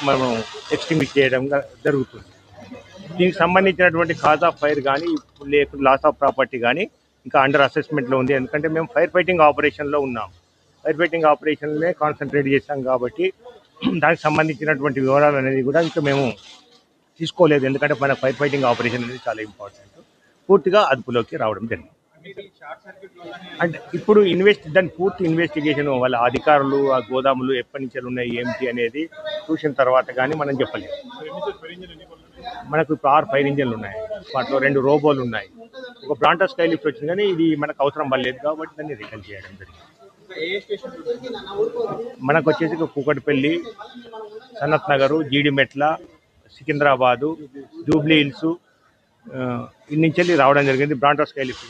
మనం ఎక్స్టింగ్విష్ చేయడం జరుగుతుంది. దీనికి సంబంధించినటువంటి కాజ్ ఆఫ్ ఫైర్ కానీ లేకుంటే లాస్ ఆఫ్ ప్రాపర్టీ కానీ ఇంకా అండర్ అసెస్మెంట్లో ఉంది. ఎందుకంటే మేము ఫైర్ ఫైటింగ్ ఆపరేషన్లో ఉన్నాం, ఫైర్ ఫైటింగ్ ఆపరేషన్లే కాన్సన్ట్రేట్ చేస్తాం కాబట్టి దానికి సంబంధించినటువంటి వివరాలు అనేది కూడా ఇంకా మేము తీసుకోలేదు. ఎందుకంటే మన ఫైర్ ఫైటింగ్ ఆపరేషన్ అనేది చాలా ఇంపార్టెంట్. పూర్తిగా అదుపులోకి రావడం జరిగింది. అంటే ఇప్పుడు దాని పూర్తి ఇన్వెస్టిగేషన్ వాళ్ళ అధికారులు ఆ గోదాములు ఎప్పటి నుంచి ఉన్నాయి ఏమిటి అనేది చూసిన తర్వాత కానీ మనం చెప్పలేము. మనకు ఇప్పుడు 6 ఫైర్ ఇంజన్లు ఉన్నాయి, వాటిలో 2 రోబోలు ఉన్నాయి, ఒక బ్రాంటా స్కై లిఫ్ట్ వచ్చింది, కానీ ఇది మనకు అవసరం పడలేదు కాబట్టి దాన్ని రిటర్న్ చేయడం జరిగింది. మనకు వచ్చేసి కూకట్పల్లి, సనత్ నగరు, జీడిమెట్ల, సికింద్రాబాదు, జూబ్లీ హిల్స్ ఇన్నించెల్లి రావడం జరిగింది. బ్రాంటా స్కై లిఫ్ట్.